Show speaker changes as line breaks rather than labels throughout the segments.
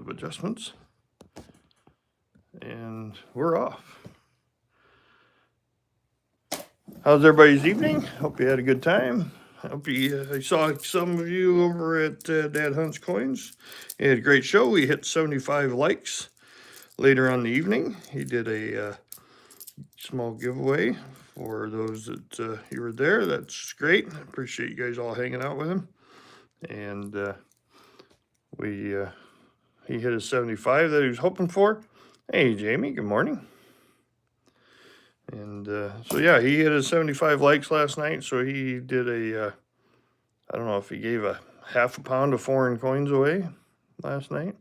of adjustments. And we're off. How's everybody's evening? Hope you had a good time. Hope I saw some of you over at Dad Hunt's Coins. He had a great show. We hit 75 likes later on the evening. He did a small giveaway for those that you were there. That's great. I appreciate you guys all hanging out with him. And he hit a 75 that he was hoping for. Hey, Jamie, good morning. And so, yeah, he hit his 75 likes last night. So he did I don't know if he gave a half a pound of foreign coins away last night.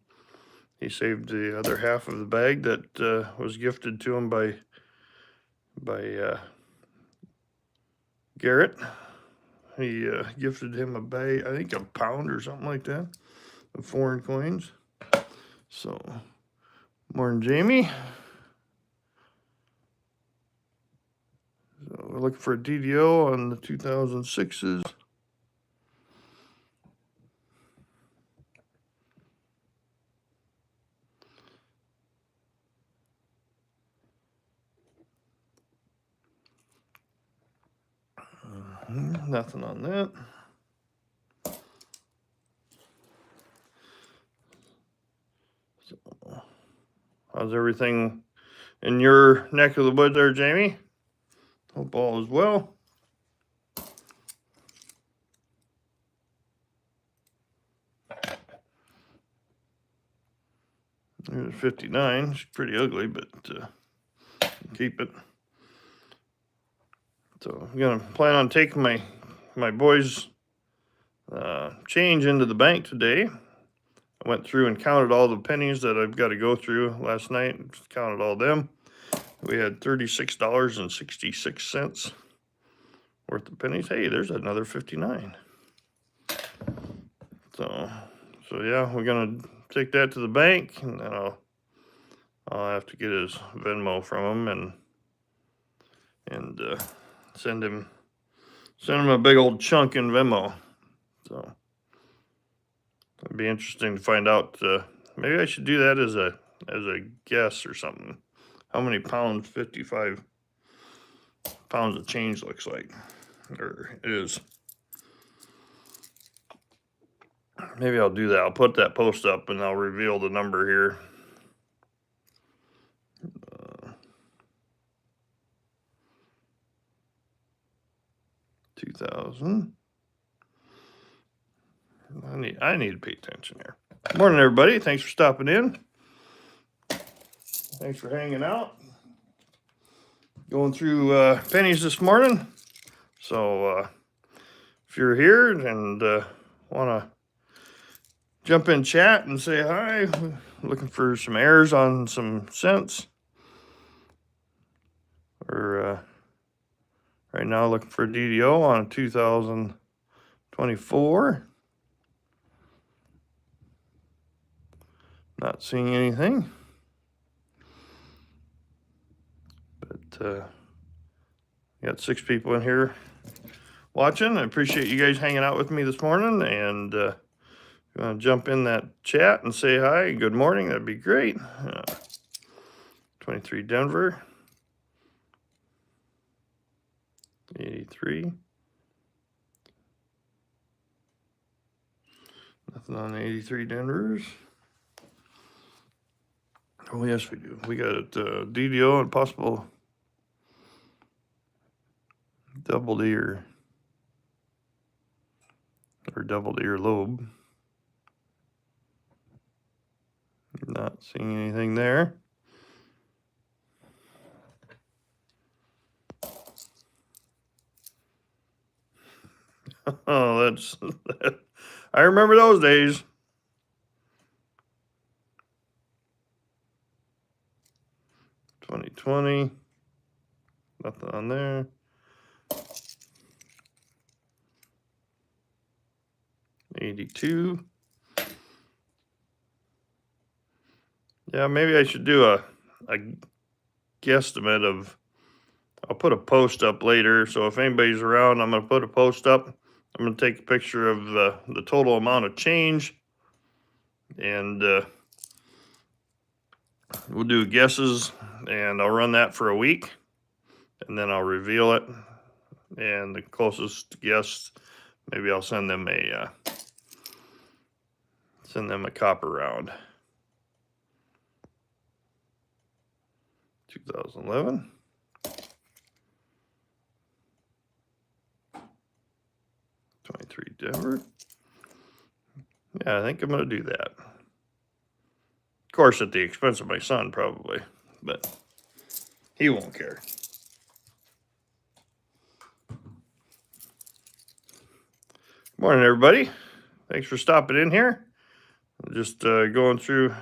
He saved the other half of the bag that was gifted to him by Garrett. He gifted him a bag, I think a pound or something like that, of foreign coins. So, morning, Jamie. So we're looking for a DDO on the 2006s. Nothing on that. So, how's everything in your neck of the woods there, Jamie? Hope all is well. There's 59. It's pretty ugly, but keep it. So I'm gonna plan on taking my boys' change into the bank today. I went through and counted all the pennies that I've got to go through last night. Just counted all them. We had $36.66 worth of pennies. Hey, there's another 59. So yeah, we're gonna take that to the bank, and then I'll have to get his Venmo from him and send him a big old chunk in Venmo. So it'd be interesting to find out. Maybe I should do that as a guess or something. How many pounds 55 pounds of change looks like, or is. Maybe I'll do that. I'll put that post up and I'll reveal the number here. 2000. I need to pay attention here. Morning, everybody. Thanks for stopping in. Thanks for hanging out. Going through pennies this morning. So if you're here and want to jump in chat and say hi, looking for some errors on some cents, or right now looking for a DDO on 2024. Not seeing anything, but got 6 people in here watching. I appreciate you guys hanging out with me this morning, and if you want to jump in that chat and say hi and good morning, that'd be great. 23 Denver, 83. Nothing on the 83 Denvers. Oh, yes, we do. We got DDO and possible doubled ear or doubled ear lobe. Not seeing anything there. Oh, that's I remember those days. $20.20. Nothing on there. $82. Yeah, maybe I should do a guesstimate of. I'll put a post up later, so if anybody's around, I'm going to put a post up. I'm going to take a picture of the total amount of change and we'll do guesses, and I'll run that for a week, and then I'll reveal it. And the closest guess, maybe I'll send them a copper round. 2011. '23 Denver. Yeah, I think I'm going to do that. Of course, at the expense of my son, probably, but he won't care. Morning, everybody. Thanks for stopping in here. Just going through.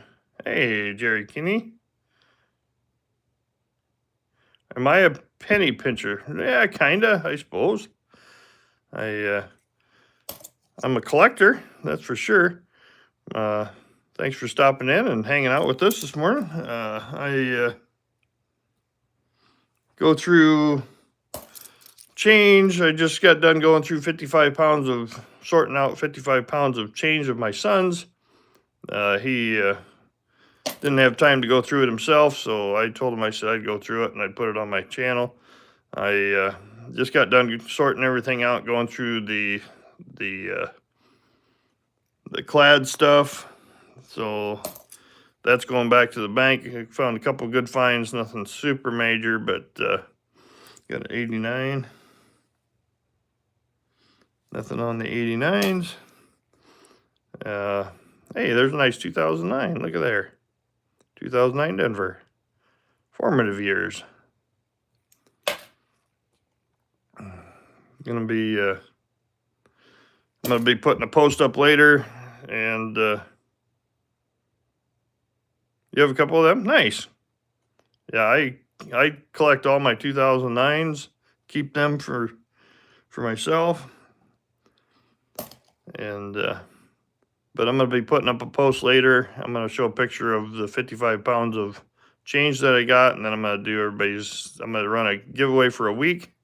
Hey, Jerry Kinney. Am I a penny pincher? Yeah, kinda, I suppose. I'm a collector, that's for sure. Thanks for stopping in and hanging out with us this morning. I go through change. I just got done going through 55 pounds of sorting out 55 pounds of change of my son's. He didn't have time to go through it himself, so I told him, I said I'd go through it and I'd put it on my channel. I just got done sorting everything out, going through the clad stuff. So that's going back to the bank. I found a couple good finds, nothing super major, but got an 89. Nothing on the 89s. Hey, there's a nice 2009. Look at there. 2009 Denver. Formative years. I'm gonna be putting a post up later, and you have a couple of them? Nice. Yeah, I collect all my 2009s, keep them for myself. And but I'm going to be putting up a post later. I'm going to show a picture of the 55 pounds of change that I got, and then I'm going to do I'm going to run a giveaway for a week.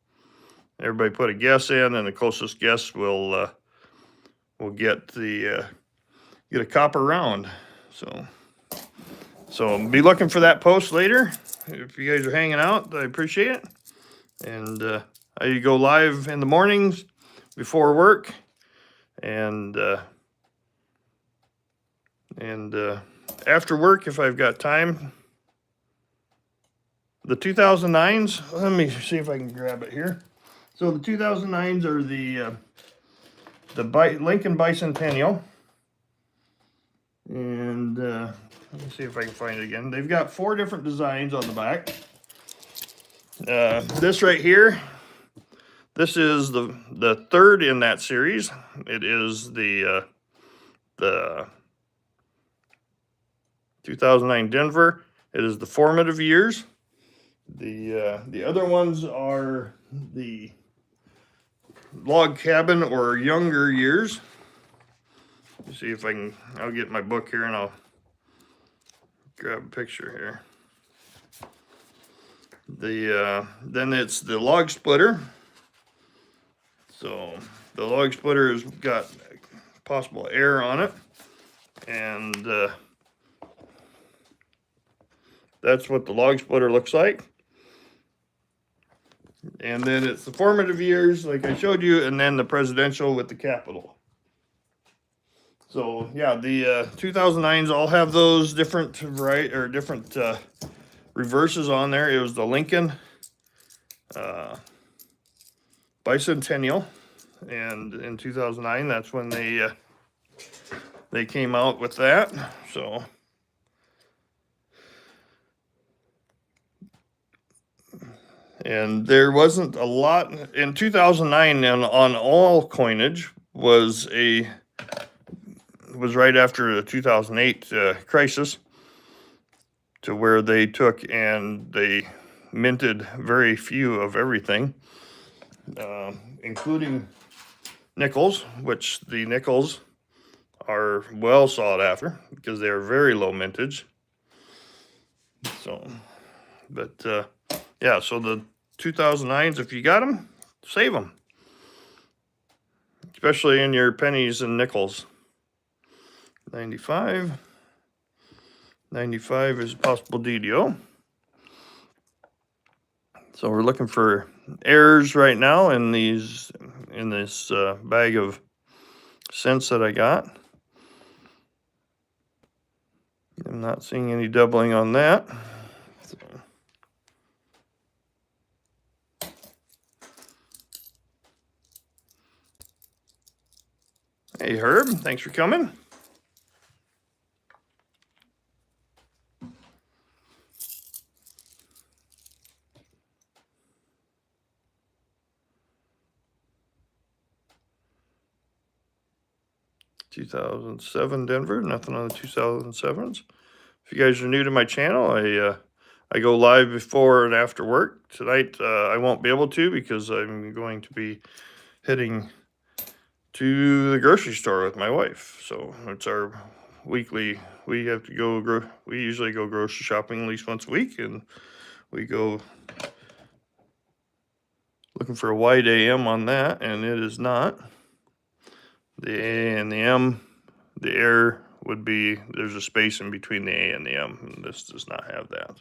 Everybody put a guess in, and the closest guess will get a copper round. So be looking for that post later. If you guys are hanging out, I appreciate it. And I go live in the mornings before work, and after work if I've got time. The 2009s, let me see if I can grab it here. So the 2009s are the Lincoln Bicentennial. And let me see if I can find it again. They've got 4 different designs on the back. This right here, this is the third in that series. It is the 2009 Denver. It is the formative years. The other ones are the log cabin or younger years. Let's see if I'll get my book here and I'll grab a picture here. Then it's the log splitter. So the log splitter has got possible air on it, and that's what the log splitter looks like. And then it's the formative years, like I showed you, and then the presidential with the Capitol. So yeah, the 2009s all have those different different reverses on there. It was the Lincoln Bicentennial, and in 2009, that's when they came out with that. So. And there wasn't a lot in 2009 on all coinage was right after the 2008 crisis, to where they took and they minted very few of everything, including nickels, which the nickels are well sought after because they are very low mintage. So, but yeah, so the 2009s, if you got them, save them, especially in your pennies and nickels. 95, 95 is possible DDO. So we're looking for errors right now in this bag of cents that I got. I'm not seeing any doubling on that. So. Hey Herb, thanks for coming. $2007 Denver, nothing on the 2007s. If you guys are new to my channel, I go live before and after work. Tonight I won't be able to because I'm going to be heading to the grocery store with my wife. So it's our weekly, we have to go, we usually go grocery shopping at least once a week, and we go looking for a wide AM on that, and it is not. The A and the M, the error would be, there's a space in between the A and the M, and this does not have that.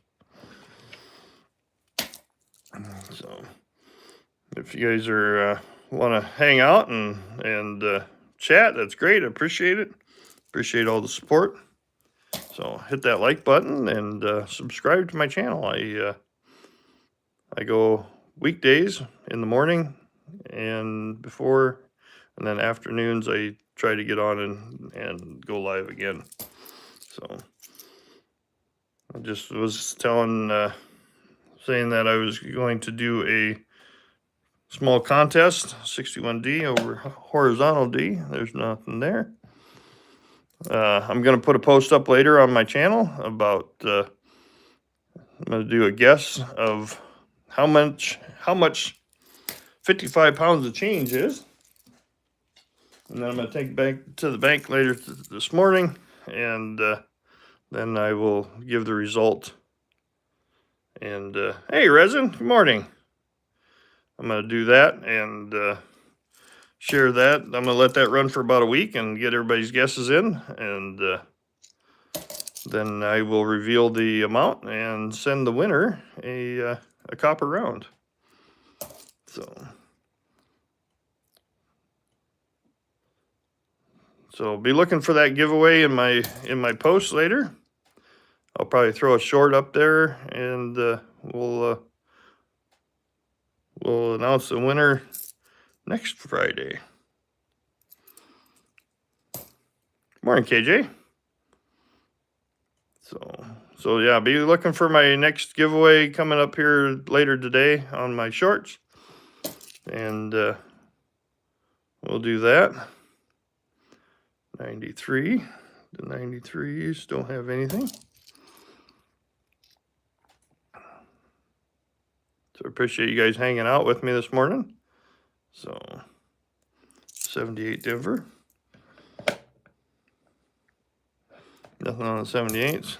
So if you guys are want to hang out and chat, that's great. I appreciate it. Appreciate all the support. So hit that like button and subscribe to my channel. I go weekdays in the morning and before, and then afternoons I try to get on and go live again. So I just was saying that I was going to do a small contest, 61D over horizontal D. There's nothing there. I'm going to put a post up later on my channel about, I'm going to do a guess of how much 55 pounds of change is. And then I'm going to take it back to the bank later this morning, and then I will give the result. And hey, Resin, good morning. I'm going to do that and share that. I'm going to let that run for about a week and get everybody's guesses in, and then I will reveal the amount and send the winner a copper round. So be looking for that giveaway in my post later. I'll probably throw a short up there, and we'll announce the winner next Friday. Morning, KJ. So yeah, be looking for my next giveaway coming up here later today on my shorts, and we'll do that. 93. The 93s don't have anything. So I appreciate you guys hanging out with me this morning. So 78 Denver. Nothing on the 78s.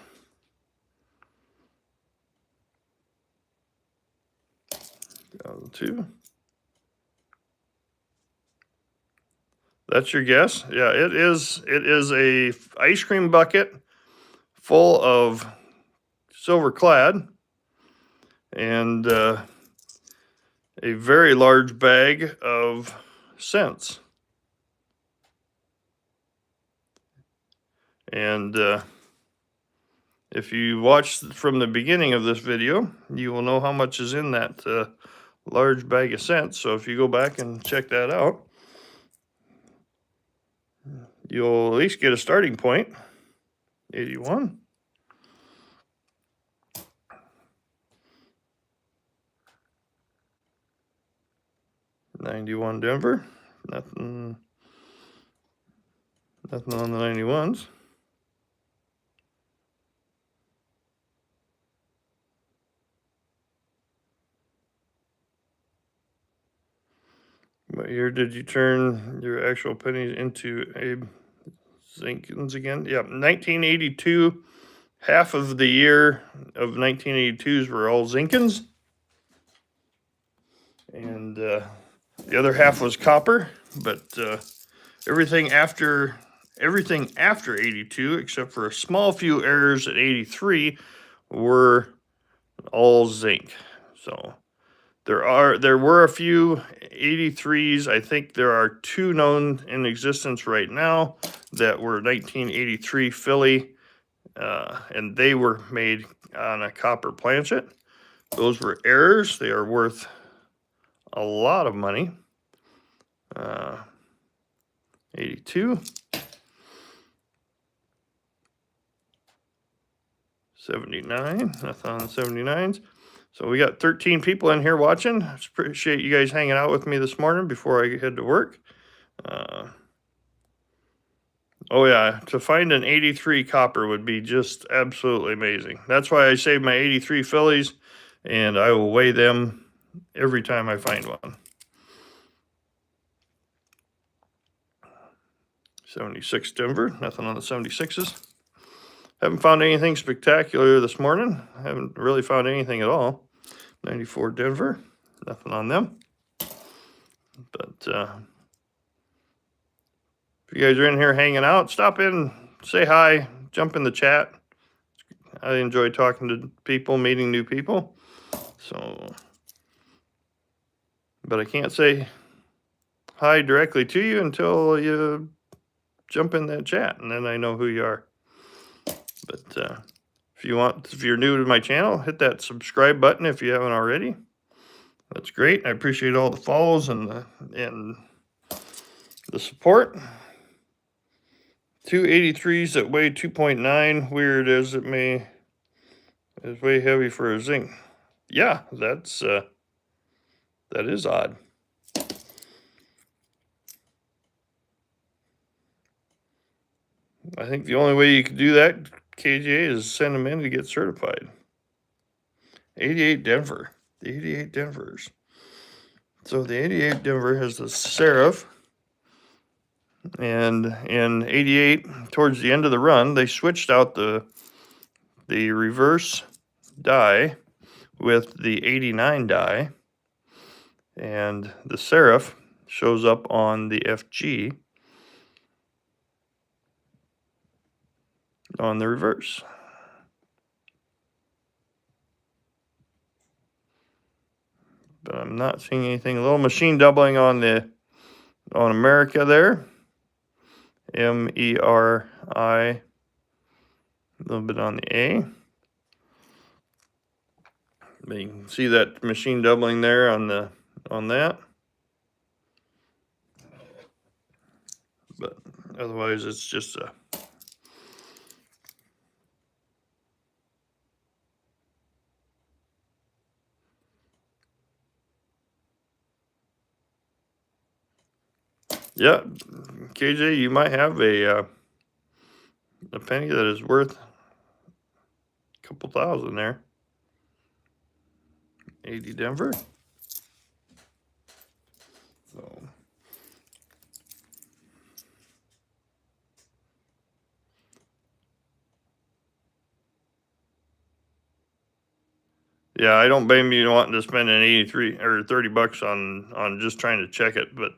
2002. That's your guess? Yeah, it is a ice cream bucket full of silver clad, and a very large bag of cents. And if you watched from the beginning of this video, you will know how much is in that large bag of cents. So if you go back and check that out, you'll at least get a starting point. 81. $91 Denver. Nothing on the 91s. What year did you turn your actual pennies into Abe Zinkins again? Yep, 1982. Half of the year of 1982s were all Zinkins, and the other half was copper. But everything after everything after 82, except for a small few errors at 83, were all zinc. So there were a few 83s. I think there are 2 known in existence right now that were 1983 Philly, and they were made on a copper planchet. Those were errors. They are worth a lot of money. 82. 79, nothing on the 79s. So we got 13 people in here watching. I appreciate you guys hanging out with me this morning before I head to work. Oh yeah, to find an 83 copper would be just absolutely amazing. That's why I save my 83 Phillies, and I will weigh them every time I find one. 76 Denver, nothing on the 76s. Haven't found anything spectacular this morning. Haven't really found anything at all. 94 Denver, nothing on them. But if you guys are in here hanging out, stop in, say hi, jump in the chat. I enjoy talking to people, meeting new people. So, but I can't say hi directly to you until you jump in that chat, and then I know who you are. But if you're new to my channel, hit that subscribe button if you haven't already. That's great. I appreciate all the follows and the support. 283s that weigh 2.9. Weird as it may, is way heavy for a zinc. Yeah, that is odd. I think the only way you could do that, KGA, is send them in to get certified. 88 Denver. The 88 Denvers. So the 88 Denver has the Seraph. And in 88, towards the end of the run, they switched out the reverse die with the 89 die. And the Seraph shows up on the FG on the reverse. But I'm not seeing anything. A little machine doubling on America there. MERI. A little bit on the A. But you can see that machine doubling there on that. But otherwise it's just a yeah, KJ, you might have a penny that is worth a couple thousand there. 80 Denver. So yeah, I don't blame you wanting to spend an 83 or 30 bucks on just trying to check it, but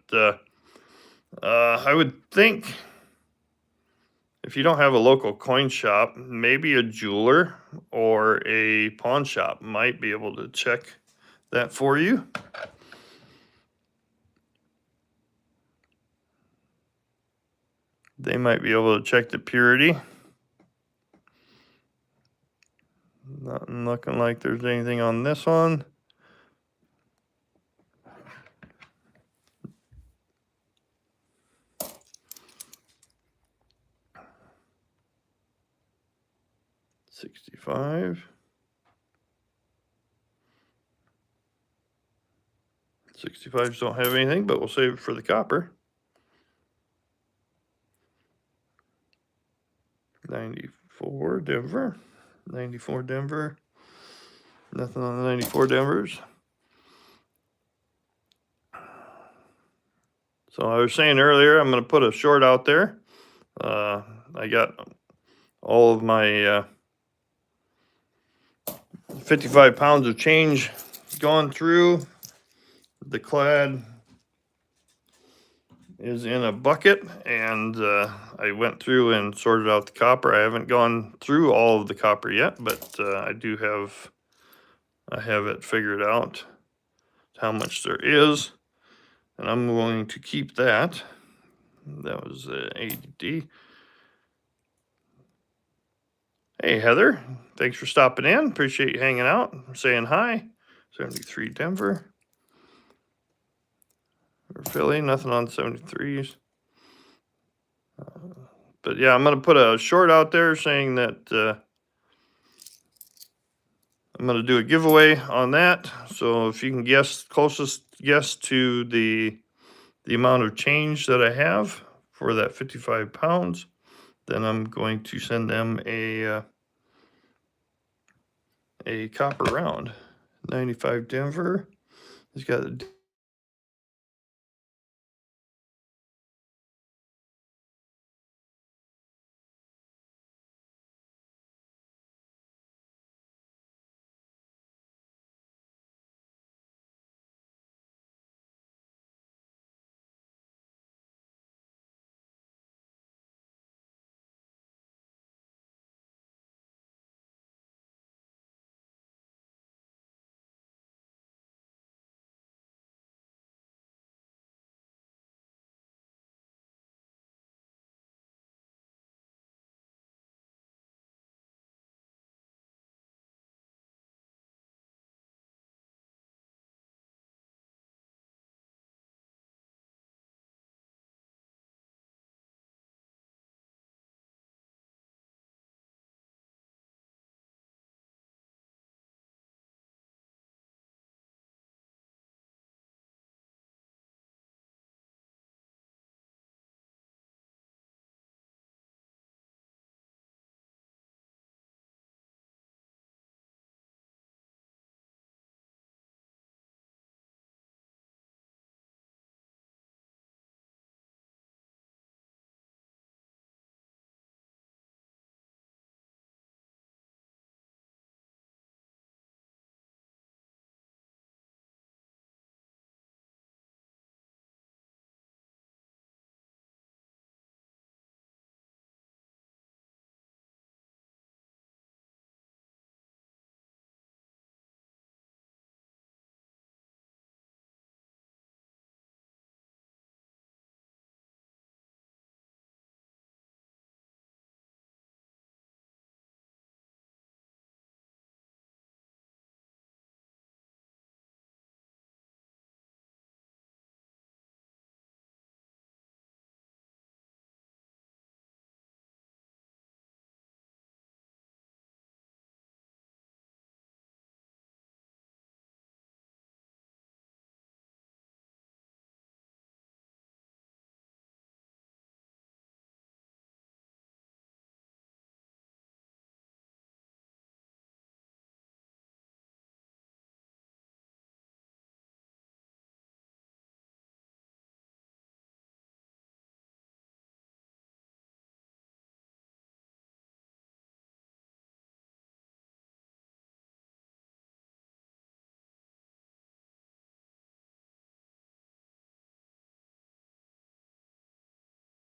I would think if you don't have a local coin shop, maybe a jeweler or a pawn shop might be able to check that for you. They might be able to check the purity. Not looking like there's anything on this one. $65. 65s don't have anything, but we'll save it for the copper. 94 Denver. 94 Denver. Nothing on the 94 Denvers. So I was saying earlier, I'm going to put a short out there. I got all of my 55 pounds of change gone through the clad is in a bucket, and I went through and sorted out the copper. I haven't gone through all of the copper yet, but I have it figured out how much there is, and I'm going to keep that. That was ADD. Hey, Heather, thanks for stopping in. Appreciate you hanging out, saying hi. 73 Denver. Or Philly, nothing on 73s. But yeah, I'm going to put a short out there saying that I'm going to do a giveaway on that. So if you can guess, closest guess to the amount of change that I have for that 55 pounds, then I'm going to send them a copper round. 95 Denver. He's got a